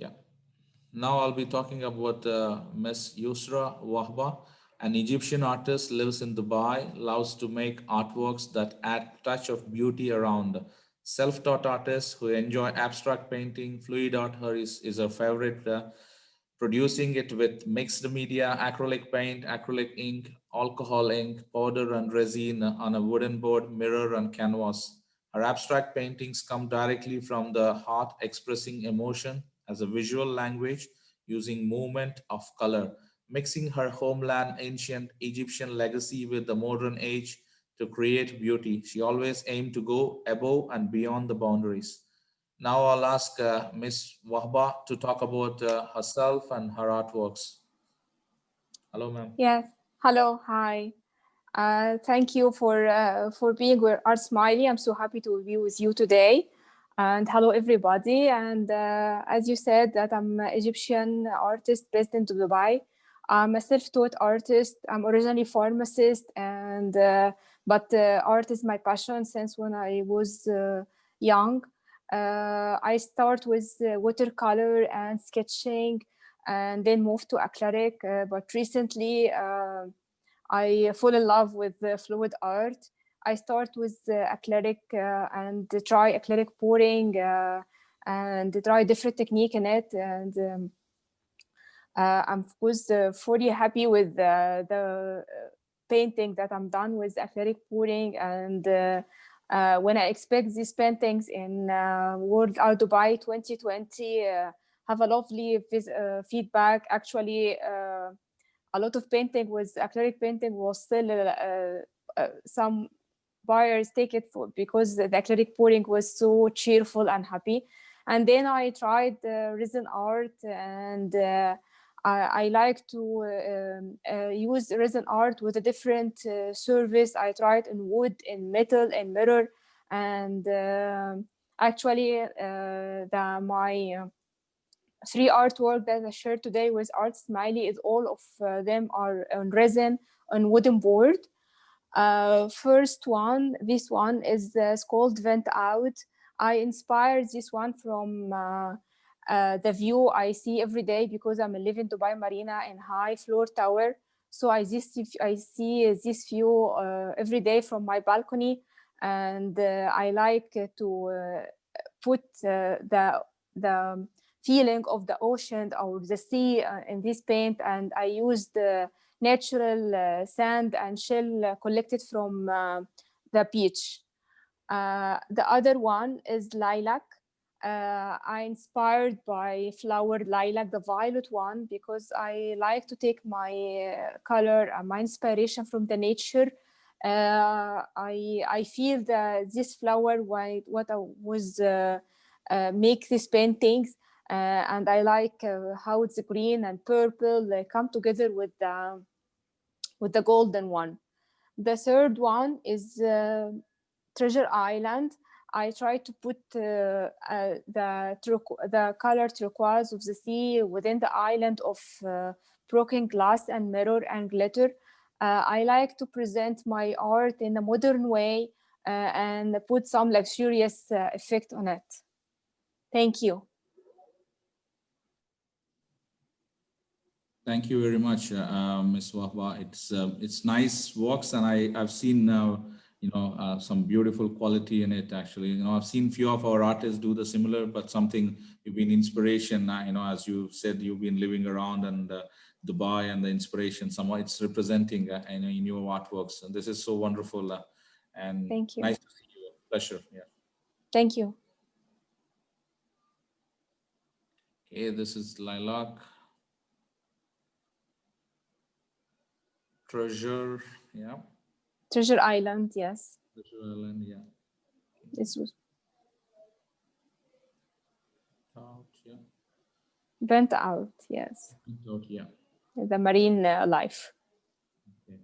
Yeah. Now I'll be talking about Miss Yusra Wahba, an Egyptian artist, lives in Dubai, loves to make artworks that add touch of beauty around. Self-taught artist who enjoy abstract painting, fluid art is her favorite. Producing it with mixed media, acrylic paint, acrylic ink, alcohol ink, powder and resin on a wooden board, mirror and canvas. Her abstract paintings come directly from the heart, expressing emotion as a visual language using movement of color, mixing her homeland ancient Egyptian legacy with the modern age to create beauty. She always aimed to go above and beyond the boundaries. Now I'll ask Miss Wahba to talk about herself and her artworks. Hello, ma'am. Yes. Hello. Hi. Thank you for being with Artsmiley. I'm so happy to be with you today. And hello, everybody. And as you said, that I'm an Egyptian artist based in Dubai. I'm a self-taught artist. I'm originally pharmacist, and but art is my passion since when I was young. I start with watercolor and sketching, and then moved to acrylic. But recently, I fall in love with fluid art. I start with acrylic and try acrylic pouring and try different technique in it. And I'm of course fully happy with the painting that I'm done with acrylic pouring. And when I expect these paintings in World Art Dubai 2020, have a lovely feedback. Actually, a lot of painting with acrylic painting was still some buyers take it for because the acrylic pouring was so cheerful and happy. And then I tried resin art, and I like to use resin art with a different surface. I tried in wood, in metal, in mirror, and actually my three artwork that I shared today with Artsmiley is all of them are on resin on wooden board. First one, this one is called Vent Out. I inspired this one from the view I see every day because I'm living Dubai Marina in high floor tower. So I see this view every day from my balcony, and I like to put the feeling of the ocean or the sea in this paint. And I used natural sand and shell collected from the beach. The other one is lilac. I inspired by flower lilac, the violet one, because I like to take my color and my inspiration from the nature. I feel that this flower, what I was make these paintings, and I like how it's green and purple come together with the golden one. The third one is Treasure Island. I try to put the color turquoise of the sea within the island of broken glass and mirror and glitter. I like to present my art in a modern way and put some luxurious effect on it. Thank you. Thank you very much, Ms. Wahba. It's nice works, and I've seen now some beautiful quality in it. Actually, I've seen few of our artists do the similar, but something you've been inspiration. As you said, you've been living around and Dubai, and the inspiration somehow it's representing in your artworks, and this is so wonderful. And Thank you. nice to see you. Pleasure. Yeah. Thank you. Okay, this is lilac. Treasure, yeah. Treasure Island, yes. Treasure Island, yeah. This was Out, yeah. Bent Out, yes. Bent Out, yeah. The marine life. Okay.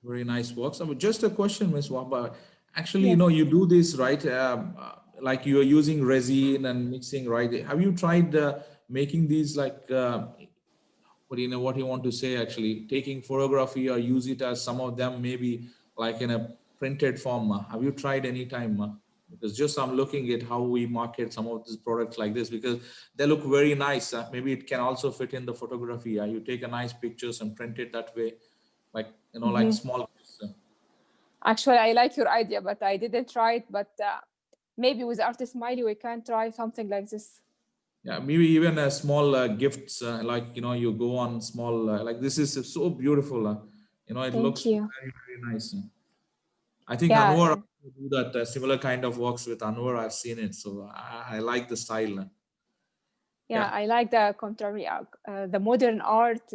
Very nice works. Just a question, Ms. Wahba. Actually, Yes. you do this, right? Like you are using resin and mixing, right? Have you tried making these like what you want to say, actually taking photography or use it as some of them maybe like in a printed form? Have you tried any time? because just I'm looking at how we market some of these products like this, because they look very nice. Maybe it can also fit in the photography. You take a nice pictures and print it that way, like, like Mhm. small. Actually, I like your idea, but I didn't try it. But maybe with Artsmiley, we can try something like this. Yeah, maybe even a small gifts, like, you go on small, like this is so beautiful. It looks Thank you. very, very nice. I think Yeah, Anwar do that similar kind of works with Anwar. I've seen it, so I like the style. yeah, Yeah, I like the contemporary, the modern art,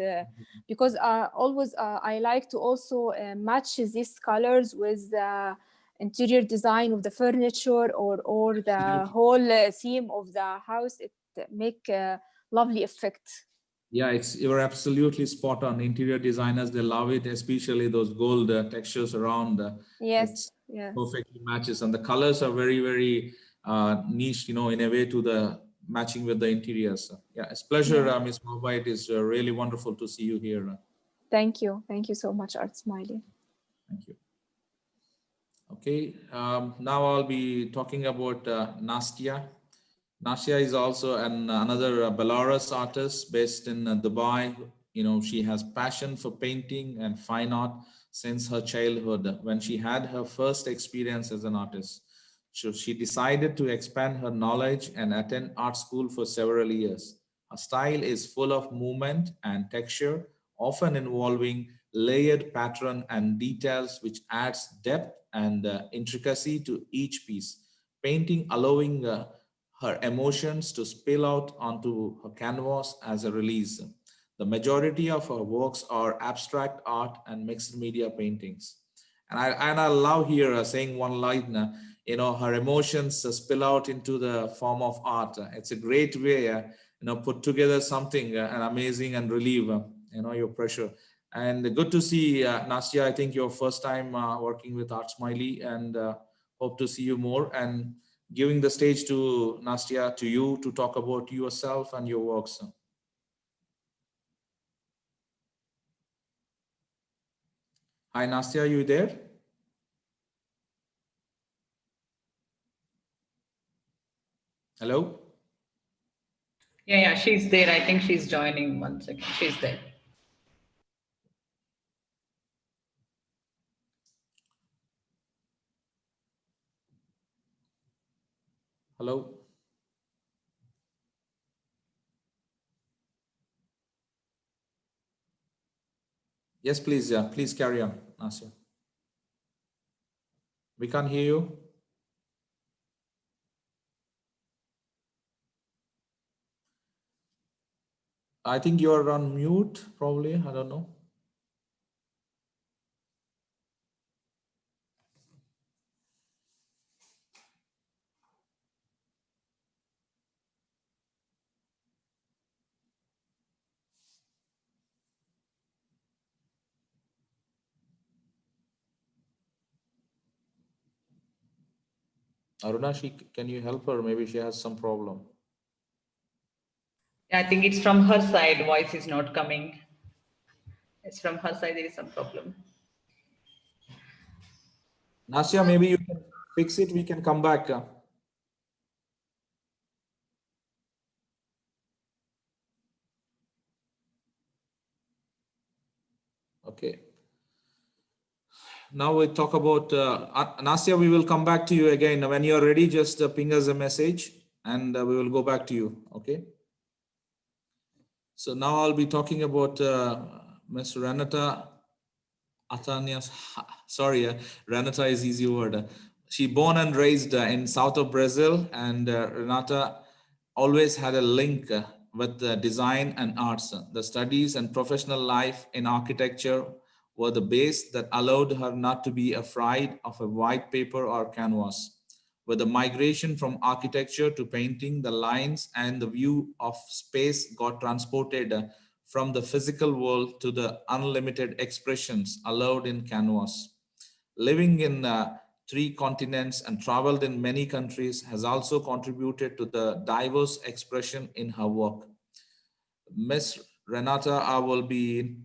because always I like to also match these colors with the interior design of the furniture, or the absolutely. whole theme of the house. It make a lovely effect. Yeah, you're absolutely spot on. Interior designers, they love it, especially those gold textures around. It's Yes, yes, perfectly matches, and the colors are very, very niche, in a way to the matching with the interiors. Yeah, it's pleasure, yeah. Miss Mohba. It is really wonderful to see you here. Thank you so much, Art Smiley. Thank you. Okay, now I'll be talking about Nastya. Nastya is also another Belarus artist based in Dubai. She has passion for painting and fine art since her childhood, when she had her first experience as an artist. So she decided to expand her knowledge and attend art school for several years. Her style is full of movement and texture, often involving layered pattern and details, which adds depth and intricacy to each piece. Painting allowing her emotions to spill out onto her canvas as a release. The majority of her works are abstract art and mixed media paintings. And I love here saying one line, her emotions spill out into the form of art. It's a great way, put together something and amazing and relieve, your pressure. And good to see, Nastya. I think your first time working with Artsmiley, and hope to see you more. And giving the stage to Nastya, to you, to talk about yourself and your works. Hi, Nastya, are you there? Hello? Yeah, yeah, she's there. I think she's joining. One second. She's there. Hello? Yes, please. Yeah, please carry on, Nastya. We can't hear you. I think you're on mute, probably. I don't know. Aruna, can you help her? Maybe she has some problem. Yeah, I think it's from her side. Voice is not coming. It's from her side. There is some problem. Nastya, maybe you can fix it. We can come back. Okay. Now we talk about Nastya. We will come back to you again when you're ready. Just ping us a message, and we will go back to you. Okay. So now I'll be talking about Ms. Renata Atanias. Sorry, Renata is easy word. She born and raised in south of Brazil, and Renata always had a link with design and arts. The studies and professional life in architecture were the base that allowed her not to be afraid of a white paper or canvas. With the migration from architecture to painting, the lines and the view of space got transported from the physical world to the unlimited expressions allowed in canvas. Living in three continents and traveled in many countries has also contributed to the diverse expression in her work. Miss Renata, I will be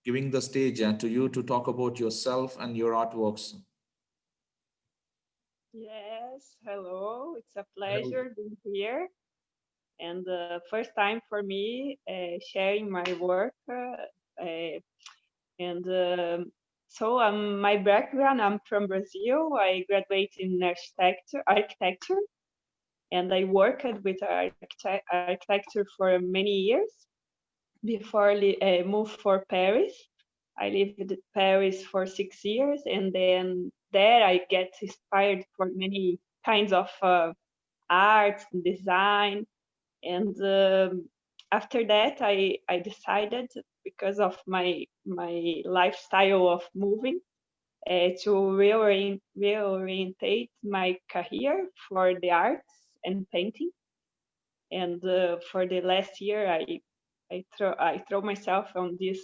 giving the stage to you to talk about yourself and your artworks. Yes, hello. It's a Hello. pleasure being here. And first time for me sharing my work. And so my background, I'm from Brazil. I graduated in architecture, and I worked with architecture for many years before I moved for Paris. I lived in Paris for 6 years, and then there I get inspired for many kinds of art, design, and after that I decided, because of my lifestyle of moving, to reorientate my career for the arts and painting. And for the last year I throw myself on this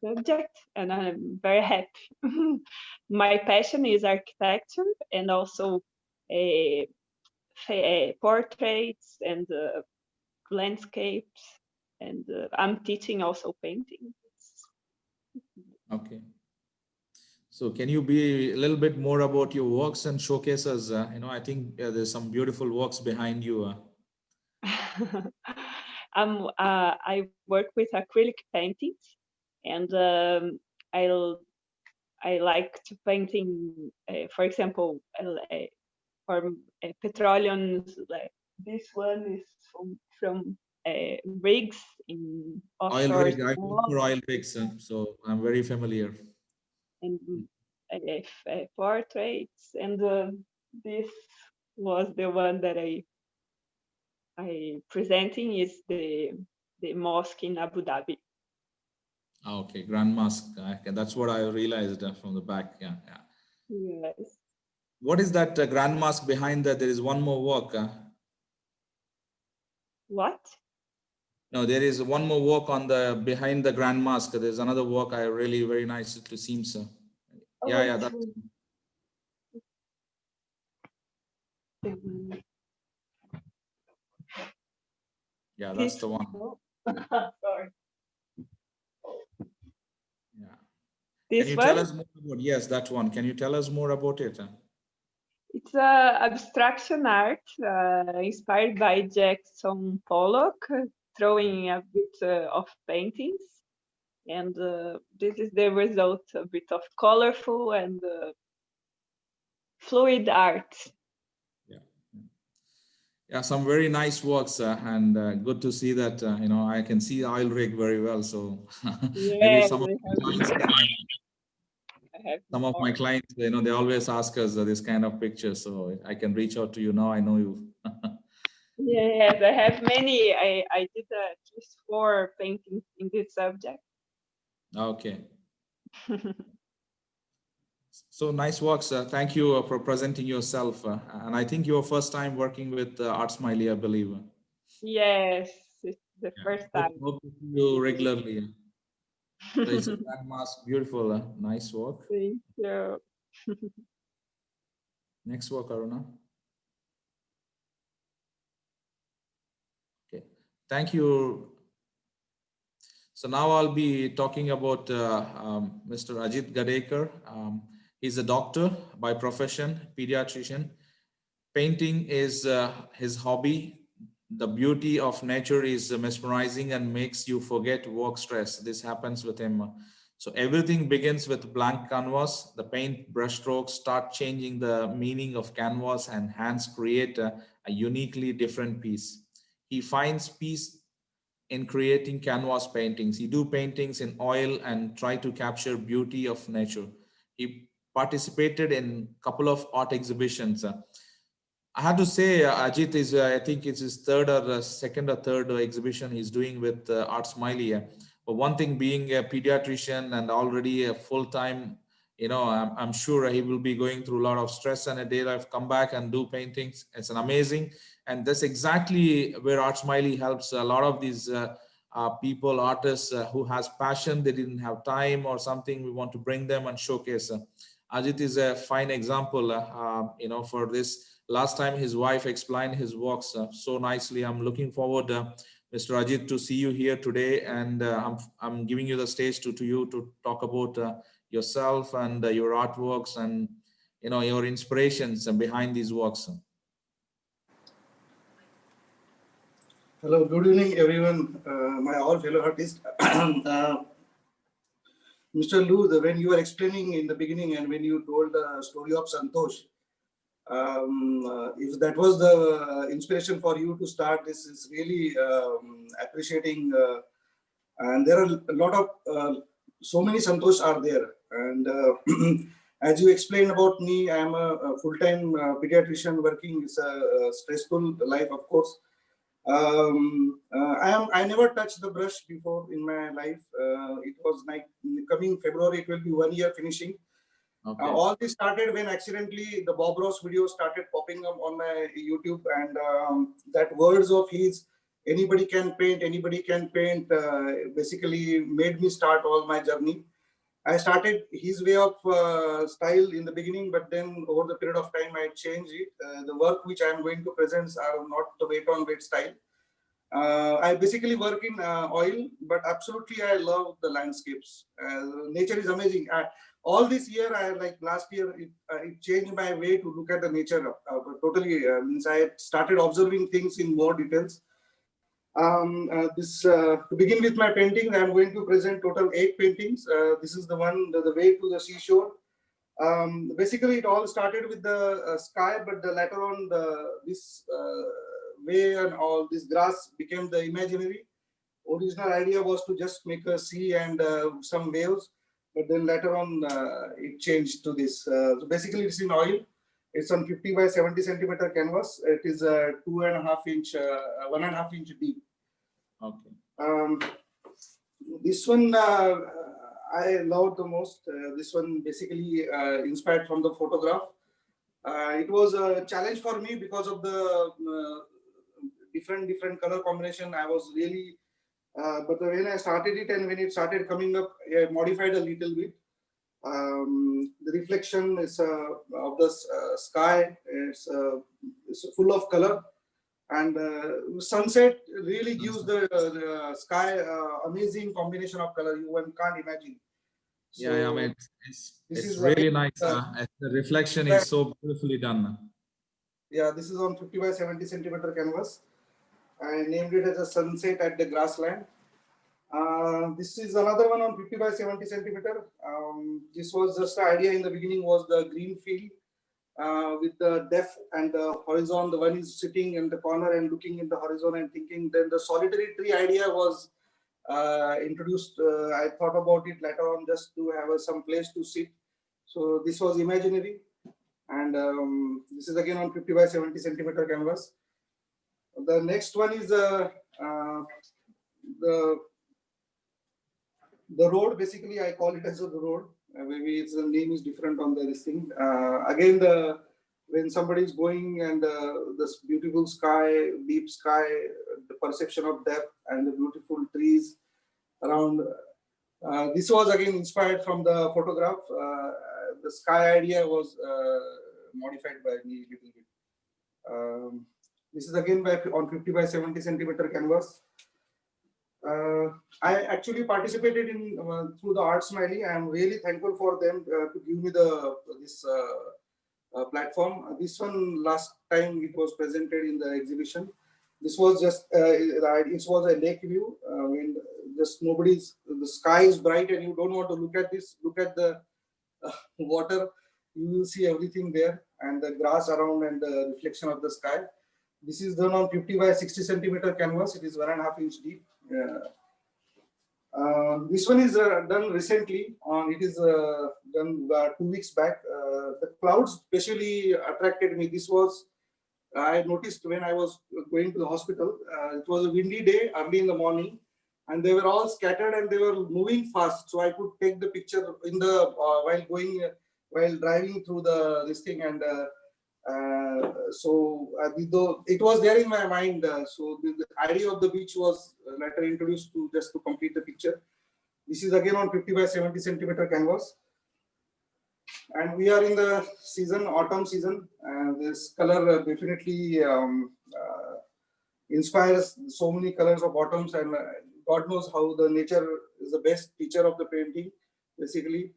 subject, and I'm very happy. My passion is architecture, and also uh, portraits and landscapes, and I'm teaching also painting. Okay. So can you be a little bit more about your works and showcases? I think there's some beautiful works behind you. I work with acrylic paintings, and I like to painting, for example, for petroleum. Like this one is from rigs in Oil offshore rig, I work for oil rigs, so I'm very familiar. and portraits. And this was the one that I presenting is the mosque in Abu Dhabi. Okay, Grand Mask. Okay, that's what I realized from the back. Yeah, yeah. Yes. What is that Grand Mask behind that? There is one more work. What? No, there is one more work on the behind the Grand Mask. There's another work I really very nice to see, sir. Oh, Yeah, yeah, it's that. um, Yeah, that's this. the one. Oh, sorry. Yeah. Can This you one. tell us more about? Yes, that one. Can you tell us more about it? It's abstraction art inspired by Jackson Pollock, throwing a bit of paintings. And this is the result, a bit of colorful and fluid art. Yeah. Yeah, some very nice works, and good to see that. I can see the oil rig very well. So maybe Yes, I have some of my more. clients, they always ask us this kind of pictures. So I can reach out to you now. I know you. Yes, I have many. I did at least 4 paintings in this subject. Okay. So nice works. Thank you for presenting yourself. And I think your first time working with Artsmiley, I believe. Yes, it's the Yeah. first time. Hope to see you regularly. So it's a grand mask, beautiful, nice work. Thank you. Next work, Aruna. Okay. Thank you. So now I'll be talking about Mr. Ajit Gadekar. He's a doctor by profession, pediatrician. Painting is his hobby. The beauty of nature is mesmerizing and makes you forget work stress. This happens with him. So everything begins with blank canvas. The paint brushstrokes start changing the meaning of canvas, and hands create a uniquely different piece. He finds peace in creating canvas paintings. He do paintings in oil and try to capture beauty of nature. He participated in a couple of art exhibitions. I have to say, Ajit is, I think it's his third or second or third exhibition he's doing with Artsmiley. But one thing, being a pediatrician and already a full time, I'm sure he will be going through a lot of stress and a day life, come back and do paintings. It's an amazing. And that's exactly where Artsmiley helps a lot of these people, artists who has passion, they didn't have time or something. We want to bring them and showcase. Ajit is a fine example, for this. Last time his wife explained his works so nicely. I'm looking forward, Mr. Ajit, to see you here today, and I'm giving you the stage to you to talk about yourself and your artworks and your inspirations behind these works. Hello, good evening, everyone. My all fellow artists. Mr. Lu, when you were explaining in the beginning and when you told the story of Santosh, if that was the inspiration for you to start this, is really appreciating. And there are a lot of so many Santosh are there. And as you explained about me, I am a full-time pediatrician working. It's a stressful life, of course. I never touched the brush before in my life. It was like coming February, it will be 1 year finishing. Okay. All this started when accidentally the Bob Ross video started popping up on my YouTube, and that words of his, anybody can paint, basically made me start all my journey. I started his way of style in the beginning, but then over the period of time, I changed it. The work which I am going to present are not the weight on weight style. I basically work in oil, but absolutely I love the landscapes. Nature is amazing. All this year, like last year, it changed my way to look at the nature. Totally means I started observing things in more details. To begin with my painting, I'm going to present total 8 paintings. This is the one, the way to the seashore. Basically, it all started with the sky, but later on, this way and all this grass became the imaginary. Original idea was to just make a sea and some waves, but then later on, it changed to this. So basically, it's in oil. It's on 50 by 70 centimeter canvas. It is a 2.5 inch, 1.5 inch deep. Okay. This one I love the most. This one basically inspired from the photograph. It was a challenge for me because of the different color combination. I was really, but when I started it and when it started coming up, I modified a little bit. The reflection is of the sky. It's full of color, and sunset really gives the sky amazing combination of color you one can't imagine. So Yeah, I mean, this it's is really again, nice. The reflection is so beautifully done. yeah, this is on 50 by 70 centimeter canvas. I named it as a sunset at the grassland. This is another one on 50 by 70 centimeter. This was just the idea in the beginning was the green field with the depth and the horizon. The one is sitting in the corner and looking in the horizon and thinking. Then the solitary tree idea was introduced. I thought about it later on just to have some place to sit. So this was imaginary. And this is again on 50 by 70 centimeter canvas. The next one is the road. Basically, I call it as the road. Maybe its the name is different on this thing. Again, when somebody is going and this beautiful sky, deep sky, the perception of depth and the beautiful trees around. This was again inspired from the photograph. The sky idea was modified by me a little bit. This is again on 50 by 70 centimeter canvas. I actually participated in through the Artsmiley. I am really thankful for them to give me this platform. This one last time it was presented in the exhibition. This was just it was a lake view when just the sky is bright and you don't want to look at this. Look at the water. You will see everything there and the grass around and the reflection of the sky. This is done on 50 by 60 centimeter canvas. It is 1.5 inch deep. This one is done recently. It is done 2 weeks back. The clouds especially attracted me. This was I noticed when I was going to the hospital. It was a windy day early in the morning, and they were all scattered and they were moving fast. So I could take the picture in the while driving through this thing and. Though it was there in my mind, so the idea of the beach was later introduced to just to complete the picture. This is again on 50 by 70 centimeter canvas, and we are in the season, autumn season, and this color definitely inspires so many colors of autumns, and God knows how the nature is the best teacher of the painting. Basically,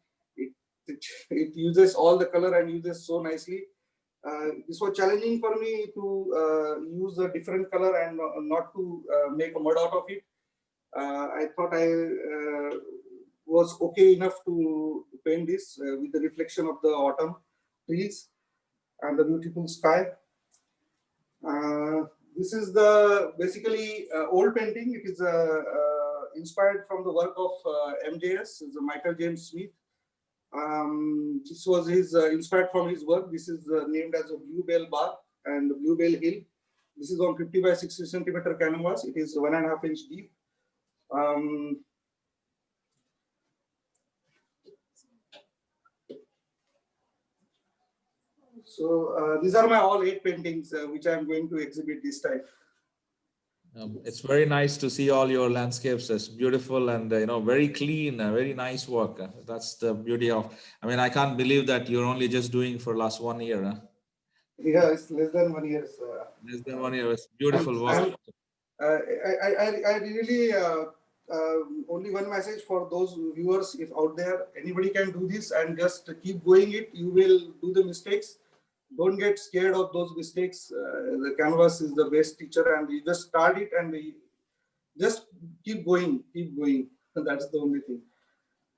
it uses all the color and uses so nicely. This was challenging for me to use a different color and not to make a mud out of it. I thought I was okay enough to paint this with the reflection of the autumn trees and the beautiful sky. This is the basically old painting. It is inspired from the work of MJS, Michael James Smith. This was his inspired from his work. This is named as a Bluebell Bar and Bluebell Hill. This is on 50 by 60 centimeter canvas. It is 1.5 inch deep. So these are my all 8 paintings which I am going to exhibit this time. It's very nice to see all your landscapes. It's beautiful and very clean, very nice work. That's the beauty of. I mean, I can't believe that you're only just doing for last 1 year. Yeah, it's less than 1 year. Less than 1 year. It's beautiful work. I really only one message for those viewers, if out there anybody can do this and just keep going it, you will do the mistakes. Don't get scared of those mistakes. The canvas is the best teacher, and you just start it and just keep going, keep going. That's the only thing.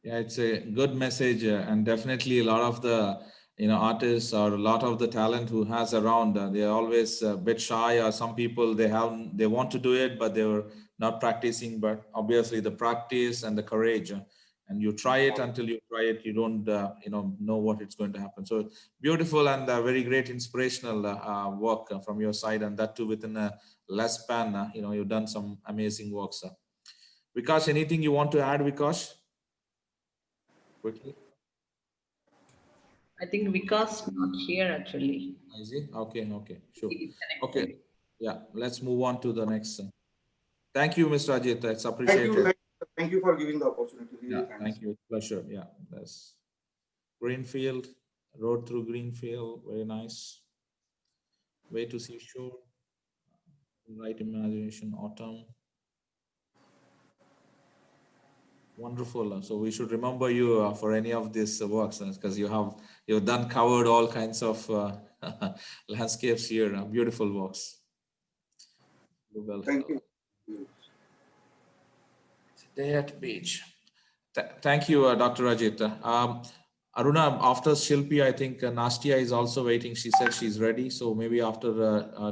Yeah, it's a good message, and definitely a lot of the artists or a lot of the talent who has around, they're always a bit shy, or some people they want to do it but they were not practicing. But obviously the practice and the courage, and you try it until you try it, you don't know what it's going to happen. So beautiful and very great inspirational work from your side, and that too within a less span. You've done some amazing works. Vikash, anything you want to add, Vikash? Quickly. I think Vikas not here actually. Is he? Okay, sure. He disconnected. Okay, yeah, let's move on to the next. Thank you, Mr. Ajit. It's Thank appreciated. you, thank you for giving the opportunity. Really, Yeah, thank you. Pleasure. Yeah, that's Greenfield, road through Greenfield. Very nice. Way to see shore. Right imagination, autumn. Wonderful. So we should remember you for any of these works, because you've done covered all kinds of landscapes here. Beautiful works. Well, Thank you. Day at beach. Thank you, Dr. Ajit. Aruna, after Shilpi, I think Nastia is also waiting. She said she's ready. So maybe after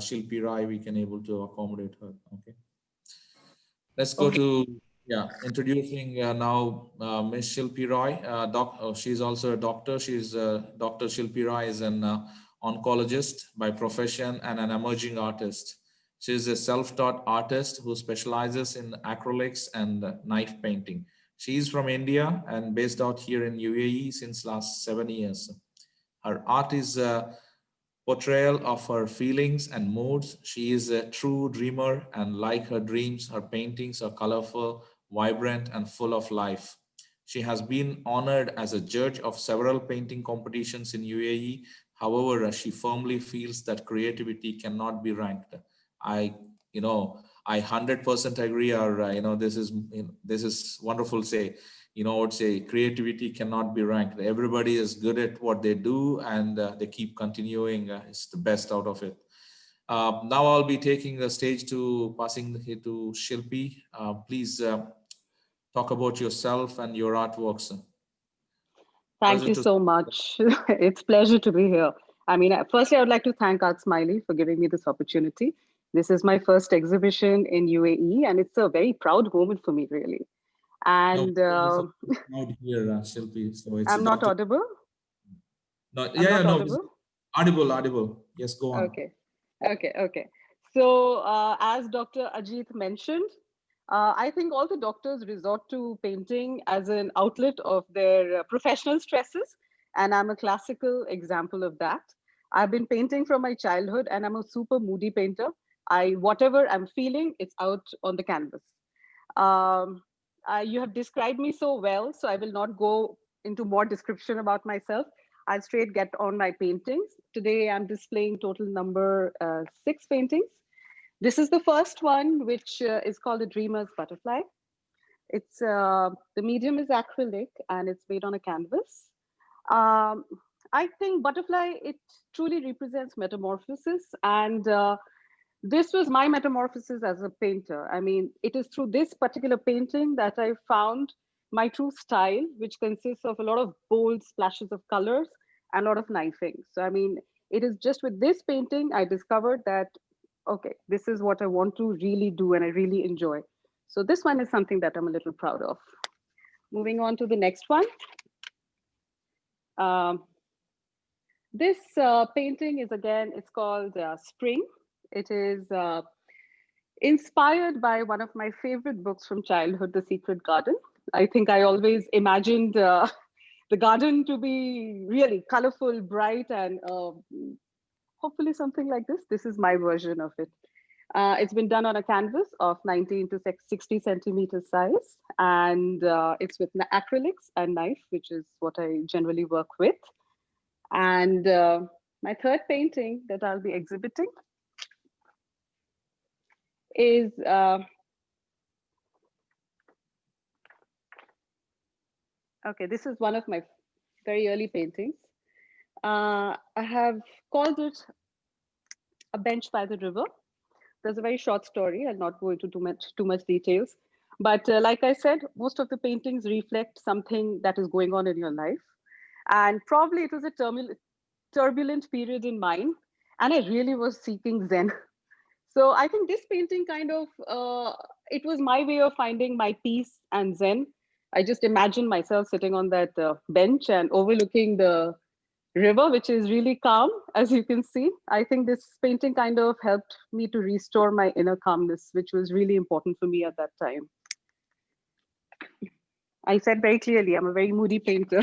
Shilpi Rai, we can able to accommodate her. Okay. Let's go to introducing now Miss Shilpi Roy. She's also a doctor. She's Dr. Shilpi Roy is an oncologist by profession and an emerging artist. She's a self-taught artist who specializes in acrylics and knife painting. She's from India and based out here in UAE since last 7 years. Her art is portrayal of her feelings and moods. She is a true dreamer, and like her dreams, her paintings are colorful, vibrant, and full of life. She has been honored as a judge of several painting competitions in UAE. However, she firmly feels that creativity cannot be ranked. I 100% agree, or this is wonderful say. I would say creativity cannot be ranked. Everybody is good at what they do, and they keep continuing. It's the best out of it. Now I'll be taking the stage to passing it to Shilpi. Please talk about yourself and your artworks. Thank you so much. It's a pleasure to be here. I mean, firstly, I would like to thank Artsmiley for giving me this opportunity. This is my first exhibition in UAE, and it's a very proud moment for me, really. And out here, Shilpi. So it's I'm not audible. No, audible. Yes, go on. Okay. So, as Dr. Ajit mentioned, I think all the doctors resort to painting as an outlet of their professional stresses, and I'm a classical example of that. I've been painting from my childhood, and I'm a super moody painter. Whatever I'm feeling, it's out on the canvas. You have described me so well, so I will not go into more description about myself. I'll straight get on my paintings. Today, I'm displaying total number 6 paintings. This is the first one, which is called a Dreamer's Butterfly. It's the medium is acrylic, and it's made on a canvas. Um, I think butterfly, it truly represents metamorphosis. And this was my metamorphosis as a painter. I mean, it is through this particular painting that I found my true style, which consists of a lot of bold splashes of colors and a lot of knifing. So, I mean, it is just with this painting I discovered that, okay, this is what I want to really do and I really enjoy. So this one is something that I'm a little proud of. Moving on to the next one. Um, this painting is again, it's called Spring. It is inspired by one of my favorite books from childhood, The Secret Garden. I think I always imagined the garden to be really colorful, bright, and hopefully something like this. This is my version of it. It's been done on a canvas of 19 to 60 centimeter size, and it's with acrylics and knife, which is what I generally work with. And my third painting that I'll be exhibiting is okay, this is one of my very early paintings. I have called it A Bench by the River. There's a very short story. I'll not go into too much details. But like I said, most of the paintings reflect something that is going on in your life. And probably it was a turbulent period in mine. And I really was seeking Zen. So I think this painting kind of, it was my way of finding my peace and Zen. I just imagined myself sitting on that bench and overlooking the river, which is really calm, as you can see. I think this painting kind of helped me to restore my inner calmness, which was really important for me at that time. I said very clearly, I'm a very moody painter.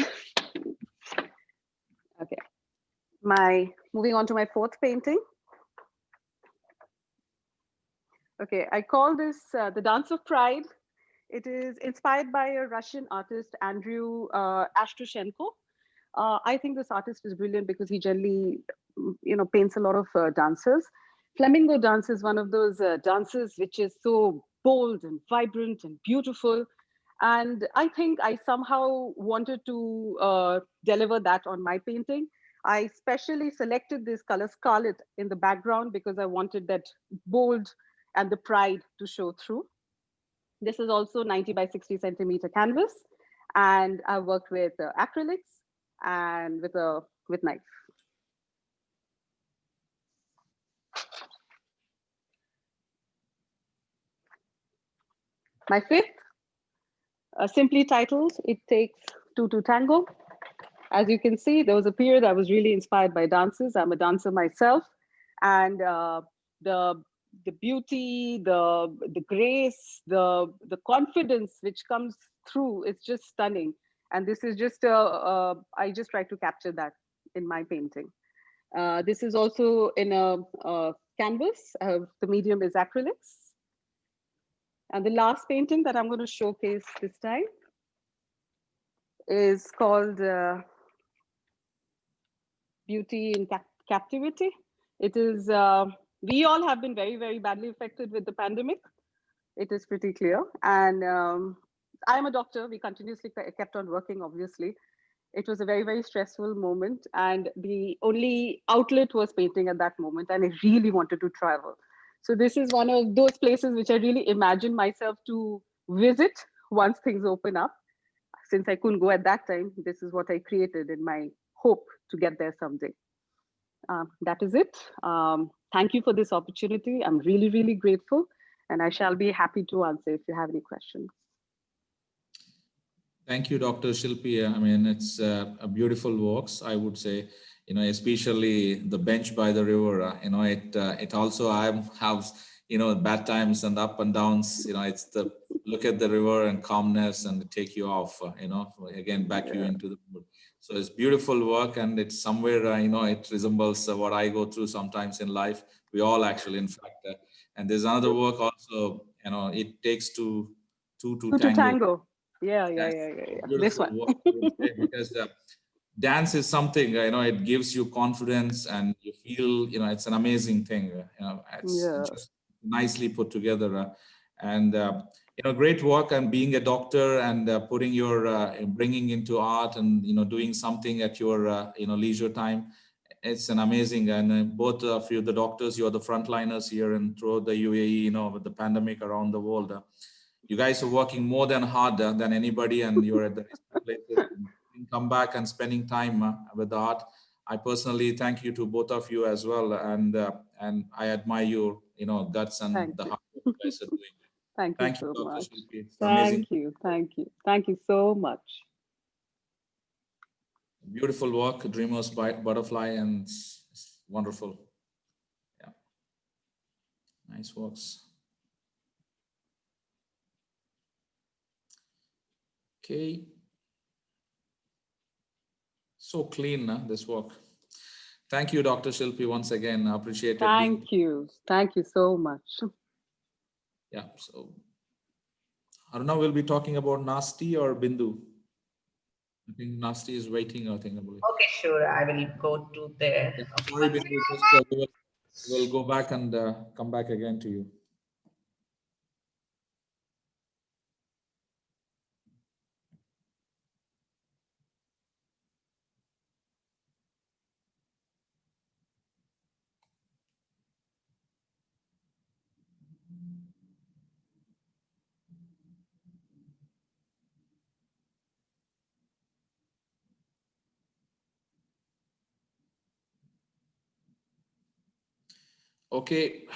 Okay, moving on to my fourth painting. Okay, I call this The Dance of Pride. It is inspired by a Russian artist, Andrew Ashtushenko. I think this artist is brilliant because he generally, paints a lot of dances. Flamenco dance is one of those dances which is so bold and vibrant and beautiful. And I think I somehow wanted to deliver that on my painting. I specially selected this color scarlet in the background because I wanted that bold and the pride to show through. This is also 90 by 60 centimeter canvas. And I worked with acrylics and with knife. My fifth, simply titled, It Takes Two to Tango. As you can see, there was a period I was really inspired by dances. I'm a dancer myself. And the beauty, the grace, the confidence which comes through, it's just stunning. And this is just, I just try to capture that in my painting. This is also in a canvas. The medium is acrylics. And the last painting that I'm going to showcase this time is called Beauty in Captivity. It is, we all have been very, very badly affected with the pandemic. It is pretty clear. And I'm a doctor. We continuously kept on working, obviously. It was a very, very stressful moment. And the only outlet was painting at that moment. And I really wanted to travel. So this is one of those places which I really imagined myself to visit once things open up. Since I couldn't go at that time, this is what I created in my hope to get there someday. That is it. Thank you for this opportunity. I'm really, really grateful. And I shall be happy to answer if you have any questions. Thank you, Dr. Shilpi. I mean, it's a beautiful works, I would say, especially the bench by the river, it also has, bad times and up and downs, it's the look at the river and calmness and take you off, again, back you into the mood. So it's beautiful work, and it's somewhere, it resembles what I go through sometimes in life. We all actually, in fact, and there's another work also, it takes two to tango. Yeah. This Beautiful one. work, I would say, because dance is something, it gives you confidence and you feel, it's an amazing thing. It's just nicely put together. And great work, and being a doctor and putting your bringing into art, and doing something at your leisure time. It's an amazing. And both of you, the doctors, you are the frontliners here and throughout the UAE, with the pandemic around the world. You guys are working more than harder than anybody, and you're at the places and come back and spending time with the art. I personally thank you to both of you as well, and I admire your guts and Thank the you. hard work you guys are doing. Thank you Thank you, so Dr. much. Shilpi. It's amazing. Thank you. Thank you. Thank you so much. Beautiful work, Dreamers by Butterfly, and it's wonderful. Yeah, nice works. Okay, so clean, this work. Thank you, Dr. Shilpi, once again. I appreciated being. Thank you. Thank you so much. Yeah, so I don't know, we'll be talking about Nasti or Bindu. I think Nasti is waiting, I think, I believe. Okay, sure. I will go to there. Yeah, sorry, Bindu, just we'll go back and come back again to you. Okay.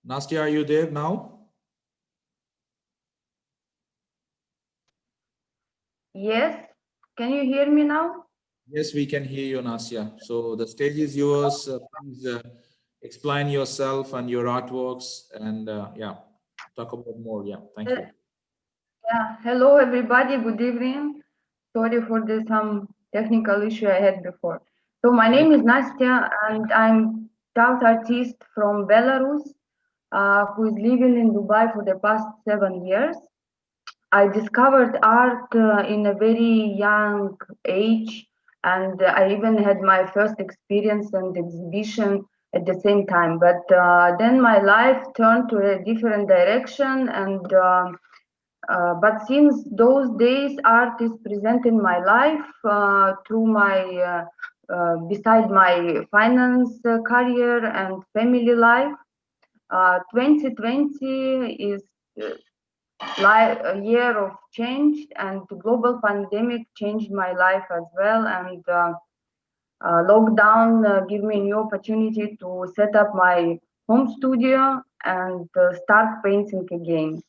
Nasti, are you there now? Yes, can you hear me now? Yes, we can hear you, Nastia. So the stage is yours. Please explain yourself and your artworks, and yeah, talk about more. Yeah, thank you. Yeah, hello everybody, good evening. Sorry for the some technical issue I had before. So my name is Nastya and I'm child artist from Belarus who is living in Dubai for the past 7 years. I discovered art in a very young age, and I even had my first experience and exhibition at the same time. But then my life turned to a different direction, and but since those days, art is present in my life through my beside my finance career and family life. 2020 is a year of change, and the global pandemic changed my life as well. And lockdown gave me a new opportunity to set up my home studio and start painting again.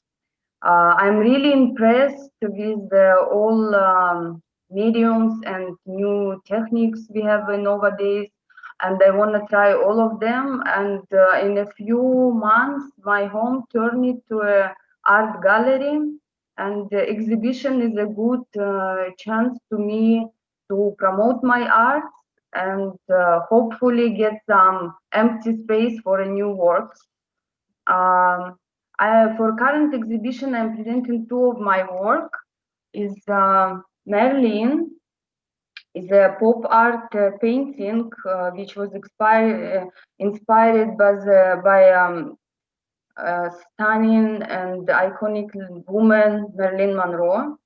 I'm really impressed with all mediums and new techniques we have nowadays, and I want to try all of them. And in a few months, my home turned into a art gallery, and the exhibition is a good chance to me to promote my art and hopefully get some empty space for a new works. For current exhibition, I'm presenting two of my work. Is Merlin is a pop art painting which was inspired by stunning and iconic woman Marilyn Monroe.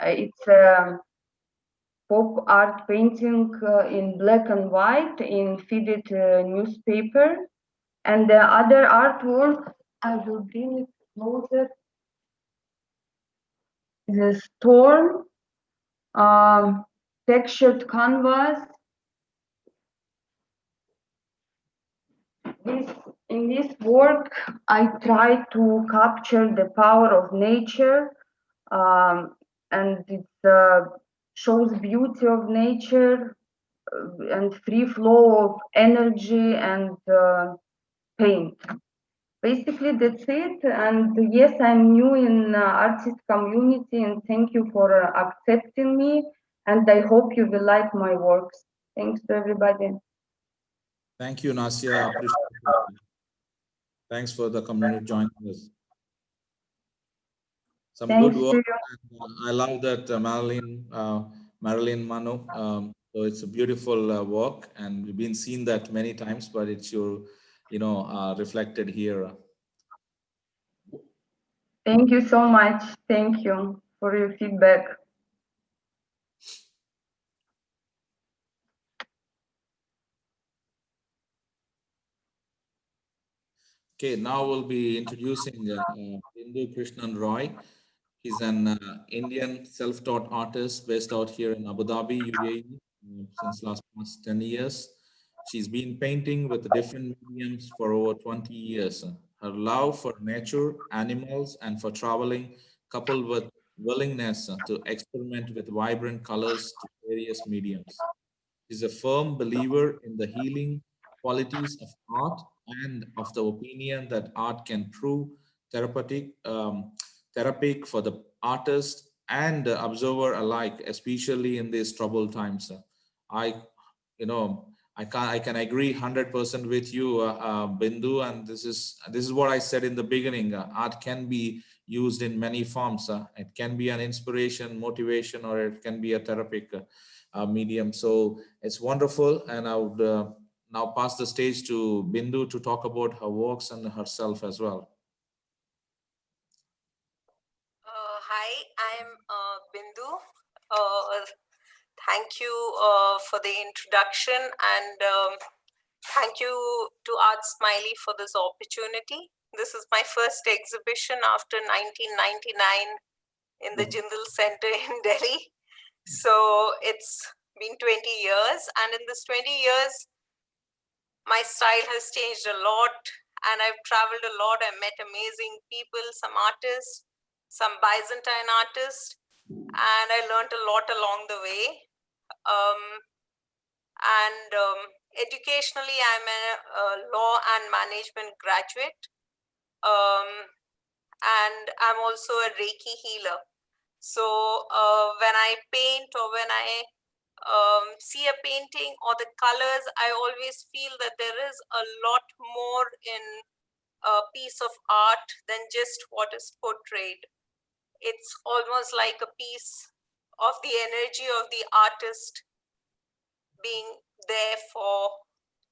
It's a pop art painting in black and white in faded newspaper. And the other artwork, I will bring it closer. The storm, textured canvas. In this work, I try to capture the power of nature, and it shows beauty of nature and free flow of energy and paint. Basically, that's it. And yes, I'm new in artist community, and thank you for accepting me. And I hope you will like my works. Thanks to everybody. Thank you, Nastia. Appreciate it. Thanks for the community joining us. Some Thanks good to work. you. And I love that Marilyn Mano. So it's a beautiful work, and we've been seeing that many times, but it's your, reflected here. Thank you so much. Thank you for your feedback. Okay, now we'll be introducing Bindu Krishnan Roy. He's an Indian self-taught artist based out here in Abu Dhabi, UAE, since past 10 years. She's been painting with different mediums for over 20 years. Her love for nature, animals, and for traveling, coupled with willingness to experiment with vibrant colors to various mediums. Is a firm believer in the healing qualities of art and of the opinion that art can prove therapeutic for the artist and the observer alike, especially in these troubled times. I, you know, I can agree 100% with you, Bindu, and this is what I said in the beginning. Art can be used in many forms. It can be an inspiration, motivation, or it can be a therapeutic medium. So it's wonderful, and I would now pass the stage to Bindu to talk about her works and herself as well. Hi, I'm Bindu. Thank you for the introduction, and thank you to Artsmiley for this opportunity. This is my first exhibition after 1999 in the Jindal Center in Delhi. So it's been 20 years, and in this 20 years, my style has changed a lot, and I've traveled a lot. I met amazing people, some artists, some Byzantine artists, and I learned a lot along the way. Educationally, I'm a law and management graduate, and I'm also a Reiki healer. So when I paint or when I see a painting or the colors, I always feel that there is a lot more in a piece of art than just what is portrayed. It's almost like a piece of the energy of the artist being there for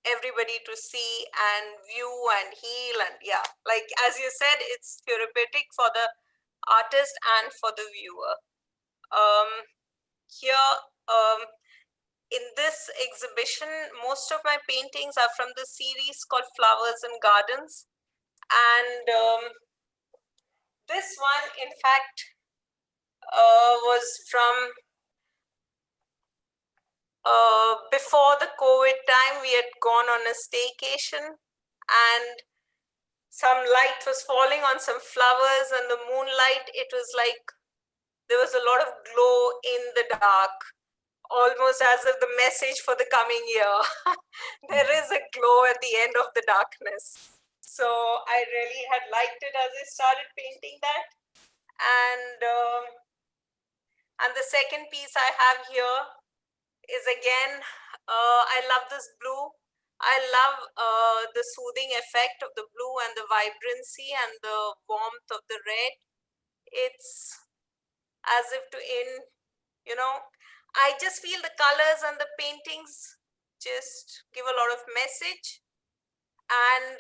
everybody to see and view and heal. And yeah, like as you said, it's therapeutic for the artist and for the viewer. Here, in this exhibition, most of my paintings are from the series called Flowers and Gardens. And this one, in fact, was from before the COVID time. We had gone on a staycation, and some light was falling on some flowers, and the moonlight, it was like there was a lot of glow in the dark, almost as if the message for the coming year. There is a glow at the end of the darkness. So I really had liked it as I started painting that. And the second piece I have here is again, I love this blue. I love the soothing effect of the blue and the vibrancy and the warmth of the red. It's as if I just feel the colors and the paintings just give a lot of message. And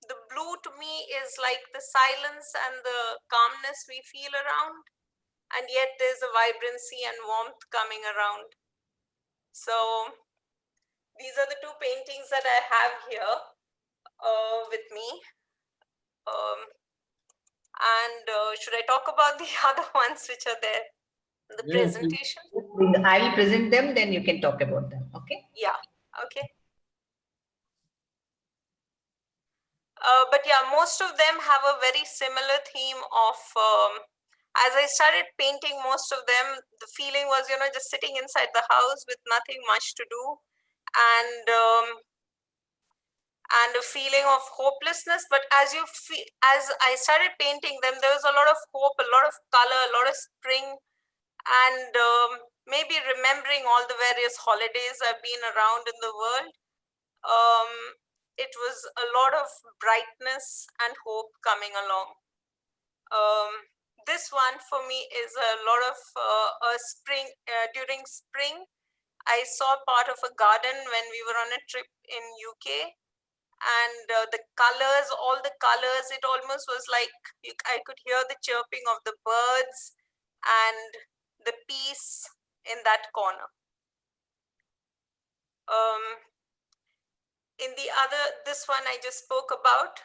the blue to me is like the silence and the calmness we feel around. And yet there's a vibrancy and warmth coming around. So these are the two paintings that I have here with me. Should I talk about the other ones which are there? The presentation? I will present them, then you can talk about them, okay? Yeah, okay. But yeah, most of them have a very similar theme of, as I started painting most of them, the feeling was, just sitting inside the house with nothing much to do. And a feeling of hopelessness. But as I started painting them, there was a lot of hope, a lot of color, a lot of spring, and maybe remembering all the various holidays I've been around in the world. It was a lot of brightness and hope coming along. This one for me is a lot of spring. During spring, I saw part of a garden when we were on a trip in UK. and the colors, all the colors, it almost was like I could hear the chirping of the birds and the peace in that corner. In the other, this one I just spoke about,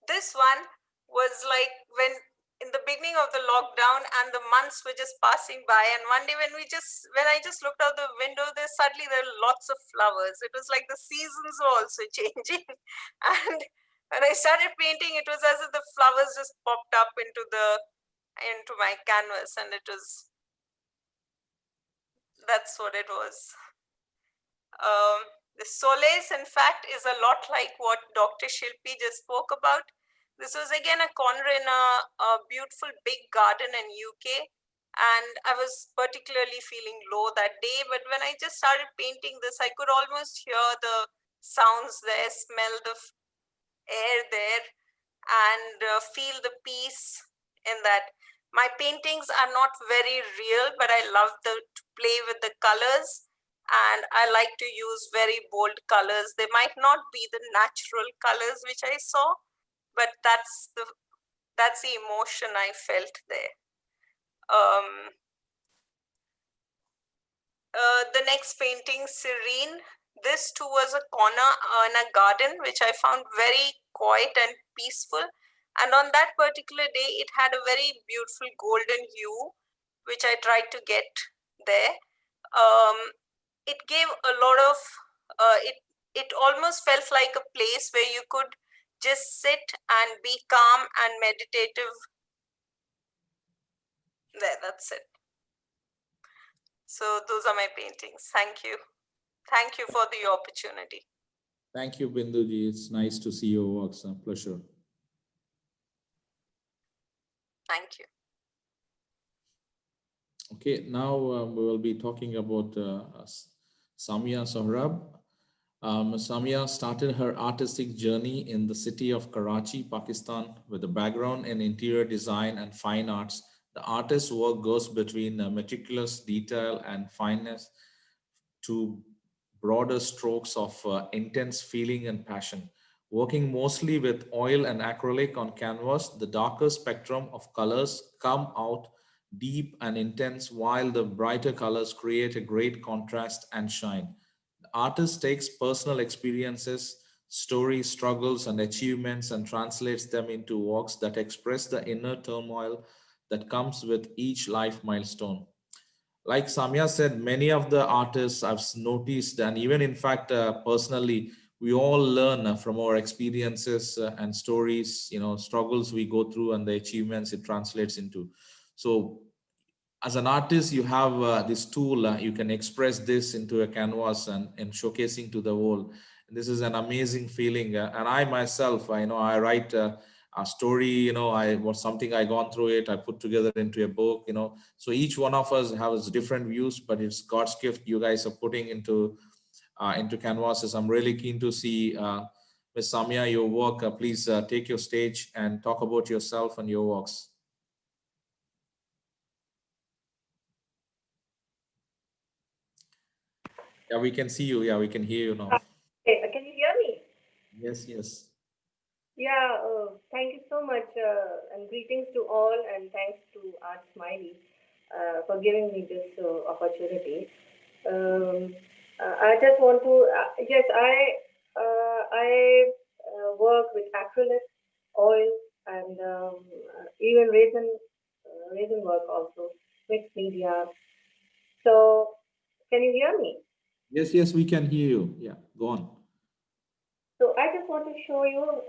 this one was like when in the beginning of the lockdown and the months were just passing by, and one day when I just looked out the window, there were lots of flowers. It was like the seasons were also changing. And when I started painting, it was as if the flowers just popped up into my canvas, and that's what it was. The solace, in fact, is a lot like what Dr. Shilpi just spoke about. This was again a corner in a beautiful big garden in UK, and I was particularly feeling low that day. But when I just started painting this, I could almost hear the sounds there, smell the air there, and feel the peace in that. My paintings are not very real, but I love to play with the colors, and I like to use very bold colors. They might not be the natural colors which I saw, but that's the emotion I felt there. The next painting, Serene. This too was a corner in a garden, which I found very quiet and peaceful. And on that particular day, it had a very beautiful golden hue, which I tried to get there. It gave a lot of, it almost felt like a place where you could just sit and be calm and meditative. There, that's it. So those are my paintings. Thank you. Thank you for the opportunity. Thank you, Binduji. It's nice to see your works. A pleasure. Thank you. Okay, now we will be talking about Samia Sohrab. Samia started her artistic journey in the city of Karachi, Pakistan, with a background in interior design and fine arts. The artist's work goes between meticulous detail and fineness to broader strokes of intense feeling and passion. Working mostly with oil and acrylic on canvas, the darker spectrum of colors come out deep and intense, while the brighter colors create a great contrast and shine. The artist takes personal experiences, stories, struggles, and achievements and translates them into works that express the inner turmoil that comes with each life milestone. Like Samya said, many of the artists I've noticed, and even in fact, personally, we all learn from our experiences and stories, struggles we go through and the achievements it translates into. So as an artist, you have this tool, you can express this into a canvas and showcasing to the world. And this is an amazing feeling. And I myself, I write a story, I was something I gone through it, I put together into a book, so each one of us has different views, but it's God's gift you guys are putting into canvases. I'm really keen to see Ms. Samia, your work. Please take your stage and talk about yourself and your works. Yeah, we can see you. Yeah, we can hear you now. Okay, can you hear me? Yes, yes. Yeah, thank you so much, and greetings to all, and thanks to Artsmiley for giving me this opportunity. I just want to, yes, I work with acrylic, oil, and even resin work also, mixed media. So, can you hear me? Yes, yes, we can hear you. Yeah, go on. So I just want to show you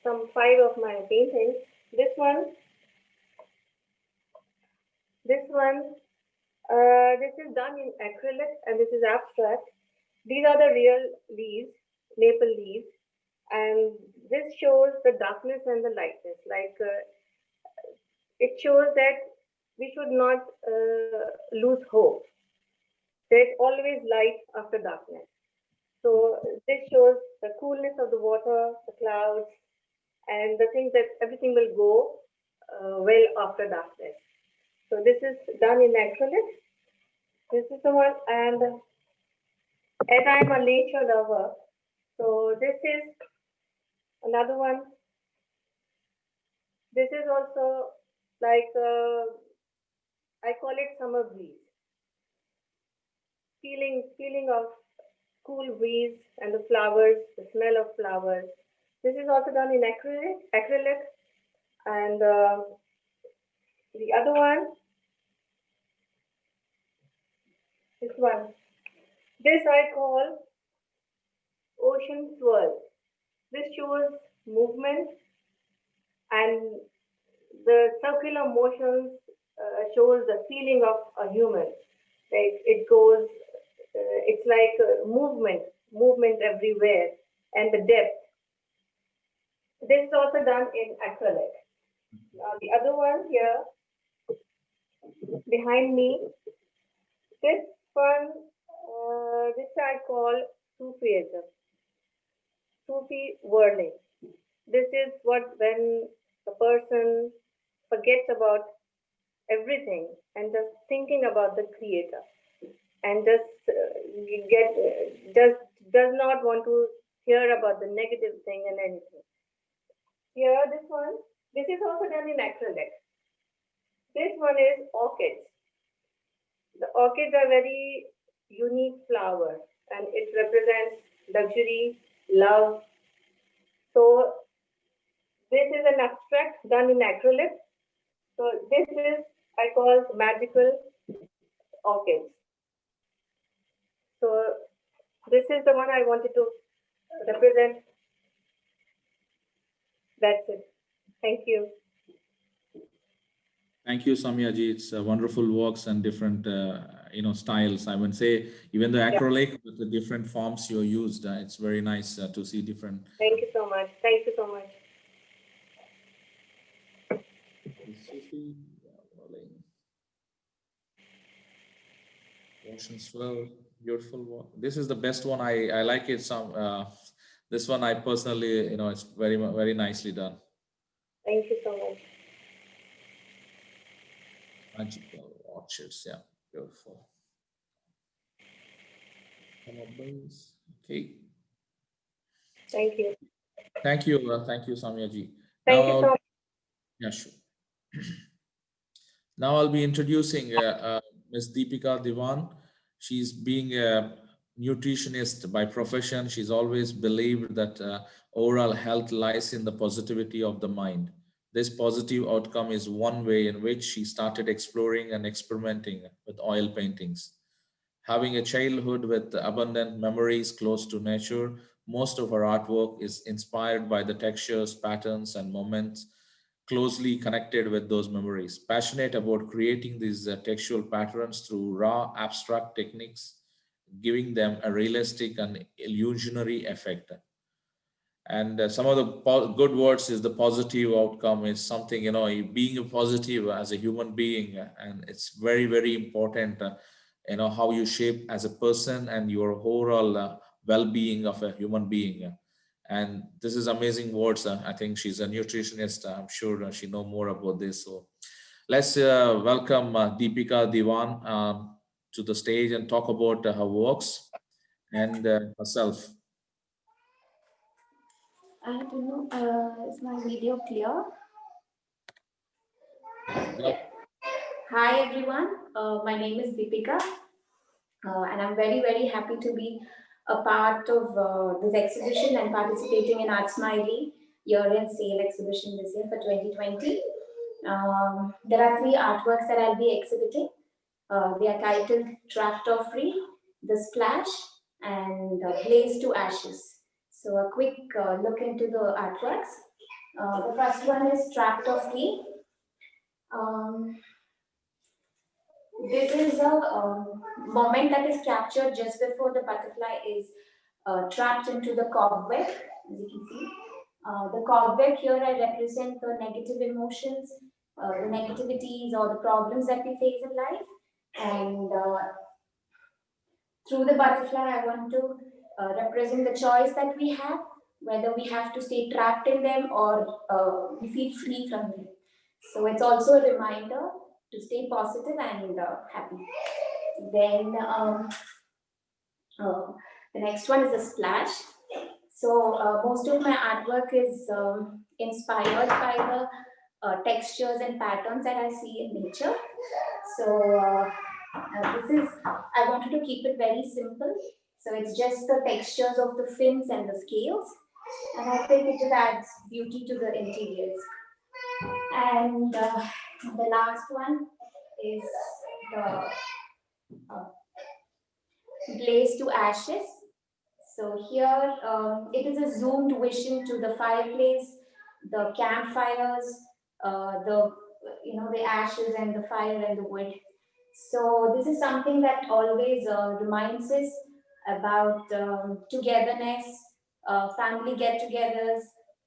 some 5 of my paintings. This one, this is done in acrylic, and this is abstract. These are the real leaves, maple leaves, and this shows the darkness and the lightness. Like it shows that we should not lose hope. There's always light after darkness. So this shows the coolness of the water, the clouds, and the thing that everything will go well after darkness. So this is done in acrylic. This is the one, and as I'm a nature lover, so is another one. This is also like I call it summer breeze. Feeling of cool breeze and the flowers, the smell of flowers. This is also done in acrylic, and the other one, this one. This I call ocean swirl. This shows movement, and the circular motions shows the feeling of a human. Like it goes, it's like movement everywhere, and the depth. This is also done in acrylic. Now the other one here behind me, this one, this I call Sufism, Sufi whirling. This is what when a person forgets about everything and just thinking about the creator and just does not want to hear about the negative thing and anything. Here, this one, this is also done in acrylic. This one is orchids. The orchids are very unique flower and it represents luxury, love. So this is an abstract done in acrylic. So this is I call magical orchids. So this is the one I wanted to represent. That's it. Thank you. Thank you, Samyaji. It's wonderful works and different, styles. I would say even the acrylic with the different forms you used. It's very nice to see different. Thank you so much. Thank you so much. Ocean swell, beautiful work. This is the best one. I like it. This one I personally, it's very nicely done. Thank you so much. Magical orchids, yeah, beautiful. Some of those, okay. Thank you. Thank you, Samyaji. Thank you so much. Yeah, sure. Now I'll be introducing Ms. Deepika Diwan. She's being a nutritionist by profession. She's always believed that overall health lies in the positivity of the mind. This positive outcome is one way in which she started exploring and experimenting with oil paintings. Having a childhood with abundant memories close to nature, most of her artwork is inspired by the textures, patterns, and moments closely connected with those memories. Passionate about creating these textual patterns through raw, abstract techniques, giving them a realistic and illusionary effect. And some of the good words is the positive outcome is something, being a positive as a human being, and it's very important, how you shape as a person and your overall well-being of a human being. And this is amazing words. I think she's a nutritionist. I'm sure she know more about this. So let's welcome Deepika Diwan to the stage and talk about her works and herself. I don't know, is my video clear? Yep. Hi everyone, my name is Deepika and I'm very happy to be a part of this exhibition and participating in Artsmiley year-end sale exhibition this year for 2020. There are 3 artworks that I'll be exhibiting. They are titled Tractor Free, The Splash, and Blaze to Ashes. So a quick look into the artworks. The first one is Tractor Free. This is a moment that is captured just before the butterfly is trapped into the cobweb, as you can see. The cobweb here I represent the negative emotions, the negativities or the problems that we face in life. And through the butterfly, I want to represent the choice that we have, whether we have to stay trapped in them or we feel free from them. So it's also a reminder to stay positive and happy. Then the next one is a splash. So most of my artwork is inspired by the textures and patterns that I see in nature. So I wanted to keep it very simple. So it's just the textures of the fins and the scales. And I think it just adds beauty to the interiors. And the last one is the blaze to ashes. So here it is a zoomed vision to the fireplace, the campfires, the ashes and the fire and the wood. So this is something that always reminds us about togetherness, family get-togethers,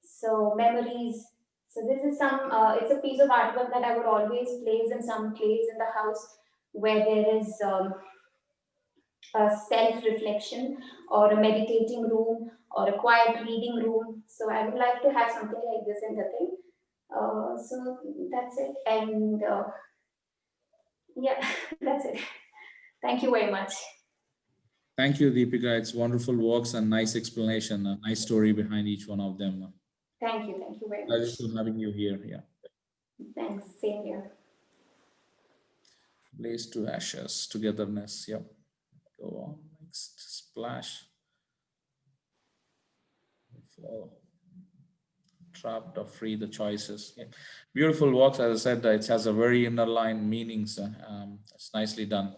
so memories. So this is it's a piece of artwork that I would always place in some place in the house where there is a self-reflection or a meditating room or a quiet reading room. So I would like to have something like this in the thing. So that's it. And yeah, that's it. Thank you very much. Thank you, Deepika. It's wonderful works and nice explanation, a nice story behind each one of them. Thank you very Pleasure much. to having you here. Yeah. Thanks, same here. Blaze to ashes, togetherness. Yep. Go on. Next, splash. Flow. Trapped or free, the choices. Yeah. Beautiful works. As I said, it has a very innerline meanings. It's nicely done.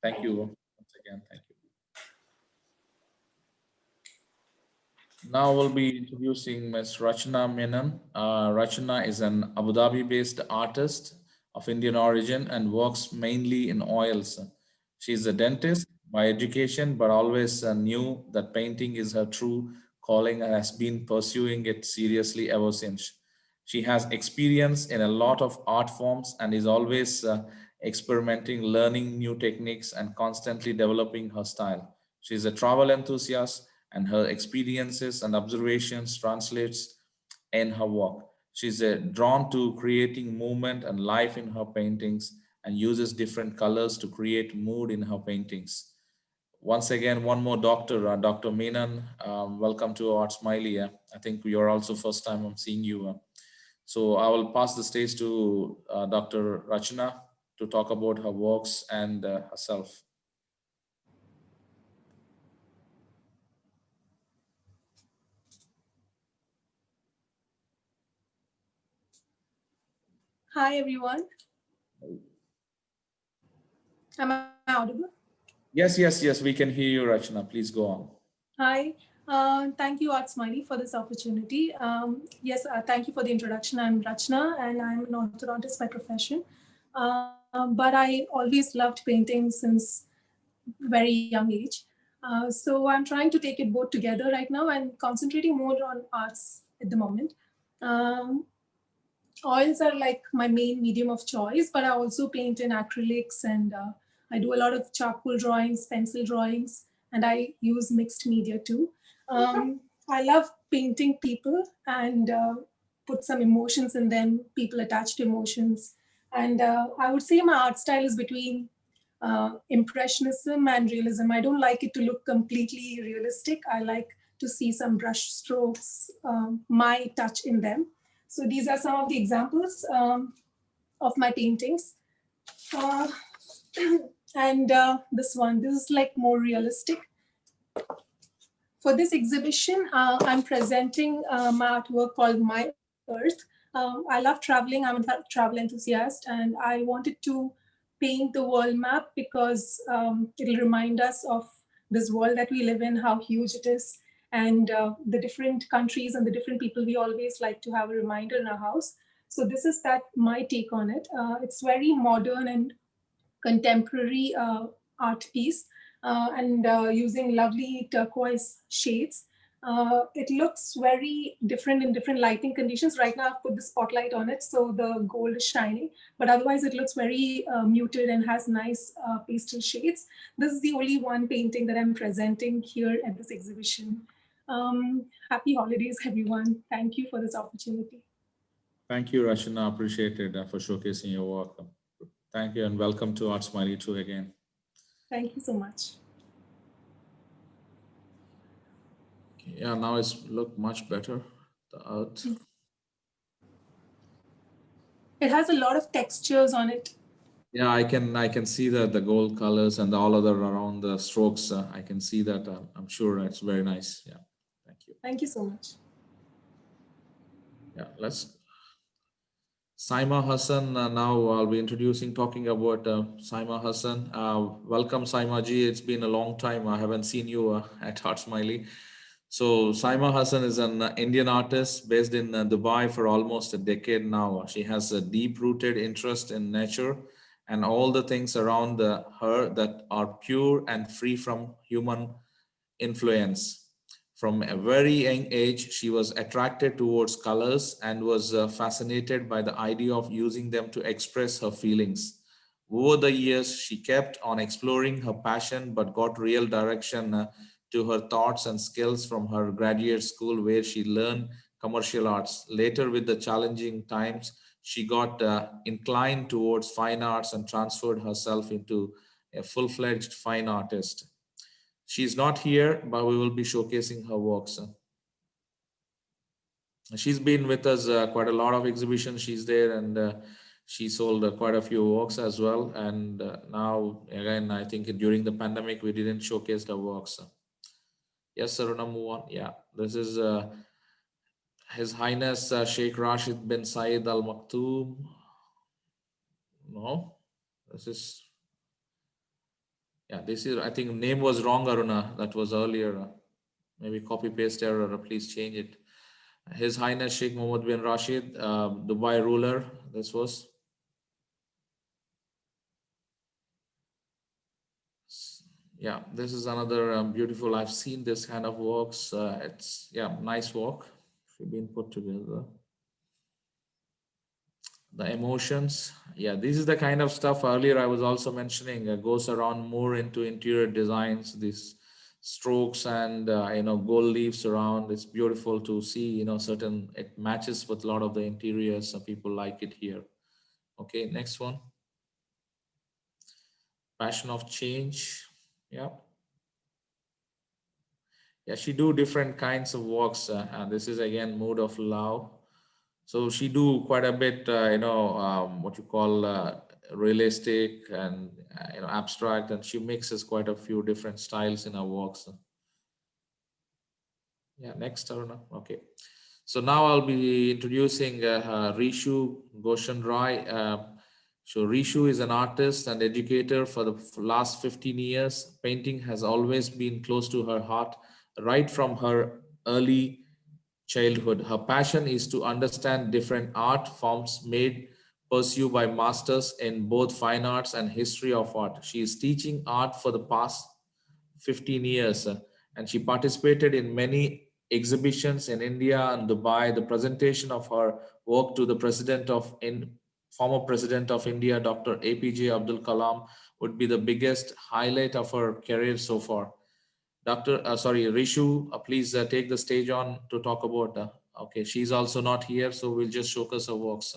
Thank you once again. Thank you. Now we'll be introducing Ms. Rachna Menon. Rachna is an Abu Dhabi-based artist of Indian origin and works mainly in oils. She's a dentist by education, but always knew that painting is her true calling and has been pursuing it seriously ever since. She has experience in a lot of art forms and is always experimenting, learning new techniques, and constantly developing her style. She's a travel enthusiast and her experiences and observations translates in her work. She's drawn to creating movement and life in her paintings and uses different colors to create mood in her paintings. Once again, one more doctor, Dr. Menon. Welcome to Artsmiley. I think you're also first time I'm seeing you. So I will pass the stage to Dr. Rachna to talk about her works and herself. Hi, everyone. Am I audible? Yes, yes, yes, we can hear you, Rachna. Please go on. Hi. Thank you, Artsmiley, for this opportunity. Yes, thank you for the introduction. I'm Rachna, and I'm an orthodontist by profession. But I always loved painting since very young age. So I'm trying to take it both together right now and concentrating more on arts at the moment. Um, Oils are like my main medium of choice, but I also paint in acrylics and I do a lot of charcoal drawings, pencil drawings, and I use mixed media too. I love painting people and put some emotions in them, people attached to emotions. And I would say my art style is between impressionism and realism. I don't like it to look completely realistic. I like to see some brush strokes, my touch in them. So these are some of the examples of my paintings. And this is like more realistic. For this exhibition, I'm presenting my artwork called My Earth. I love traveling. I'm a travel enthusiast, and I wanted to paint the world map because it'll remind us of this world that we live in, how huge it is, and the different countries and the different people. We always like to have a reminder in our house. So this is my take on it. It's very modern and contemporary art piece and using lovely turquoise shades. It looks very different in different lighting conditions. Right now I've put the spotlight on it, so the gold is shining, but otherwise it looks very muted and has nice pastel shades. This is the only one painting that I'm presenting here at this exhibition. Happy holidays, everyone. Thank you for this opportunity. Thank you, Rachna. Appreciate it for showcasing your work. Thank you and welcome to Artsmiley too again. Thank you so much. Okay, Yeah, now it's look much better. The earth. It has a lot of textures on it. Yeah, I can see that the gold colors and all other around the strokes. I can see that. I'm sure it's very nice. Yeah, thank you. Thank you so much. Yeah, let's. Saima Hassan. Now I'll be introducing, talking about Saima Hassan. Welcome, Saima ji. It's been a long time. I haven't seen you at Artsmiley. So Saima Hassan is an Indian artist based in Dubai for almost a decade now. She has a deep-rooted interest in nature and all the things around her that are pure and free from human influence. From a very young age, she was attracted towards colors and was fascinated by the idea of using them to express her feelings. Over the years, she kept on exploring her passion but got real direction to her thoughts and skills from her graduate school, where she learned commercial arts. Later, with the challenging times, she got inclined towards fine arts and transferred herself into a full fledged fine artist. She's not here, but we will be showcasing her works. She's been with us quite a lot of exhibitions. She's there, and she sold quite a few works as well. And now, again, I think during the pandemic, we didn't showcase the works. Yes, Saruna, move on. Yeah, this is His Highness Sheikh Rashid bin Saeed Al Maktoum. No, this is, yeah, this is, I think name was wrong, Aruna. That was earlier. Maybe copy paste error. Please change it. His Highness Sheikh Mohammed bin Rashid, Dubai ruler. This was. Yeah, this is another beautiful. I've seen this kind of works. It's, yeah, nice work. Should been put together. The emotions. Yeah, this is the kind of stuff earlier I was also mentioning. Goes around more into interior designs. These strokes and gold leaves around. It's beautiful to see. Certain, it matches with a lot of the interiors. Some people like it here. Okay, next one. Passion of change. Yeah. Yeah, she do different kinds of works. And this is again mood of love. So she do quite a bit, what you call realistic and abstract, and she mixes quite a few different styles in her works. Yeah, next, Aruna. Okay. So now I'll be introducing Rishu Goshen Rai. So Rishu is an artist and educator for the last 15 years. Painting has always been close to her heart, right from her early childhood. Her passion is to understand different art forms made pursue by masters in both fine arts and history of art. She is teaching art for the past 15 years, and she participated in many exhibitions in India and Dubai. The presentation of her work to the former president of India, Dr. APJ Abdul Kalam, would be the biggest highlight of her career so far. Rishu, please take the stage on to talk about. Okay, she's also not here, so we'll just showcase her works.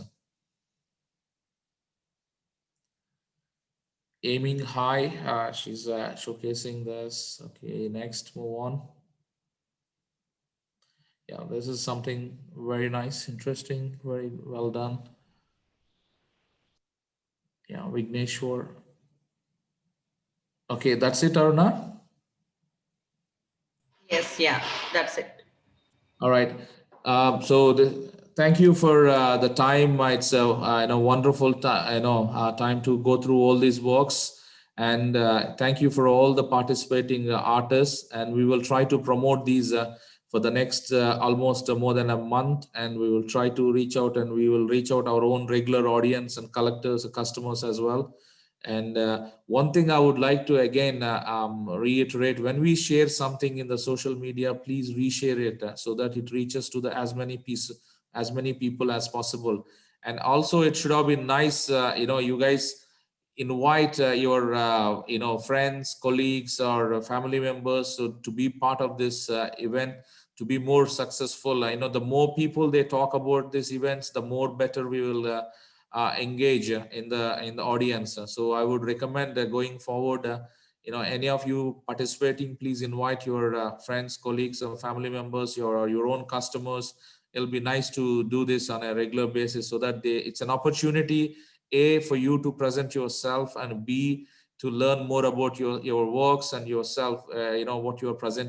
Aiming high, she's showcasing this. Okay, next, move on. Yeah, this is something very nice, interesting, very well done. Yeah, Vigneshwar. Okay, that's it, Aruna. Yes, yeah, that's it. All right. Thank you for the time. It's a wonderful time to go through all these works, and thank you for all the participating artists. And we will try to promote these for the next almost more than a month, and we will try to reach out, and we will reach out our own regular audience and collectors, customers as well. And one thing I would like to again reiterate: when we share something in the social media, please reshare it so that it reaches to the as many people as possible. And also, it should have been nice, you guys invite your friends, colleagues, or family members to be part of this event to be more successful. I know the more people they talk about these events, the more better we will engage in the audience. So I would recommend going forward, any of you participating, please invite your friends, colleagues, or family members, your own customers. It'll be nice to do this on a regular basis so that it's an opportunity, A, for you to present yourself, and B, to learn more about your works and yourself, what you are presenting.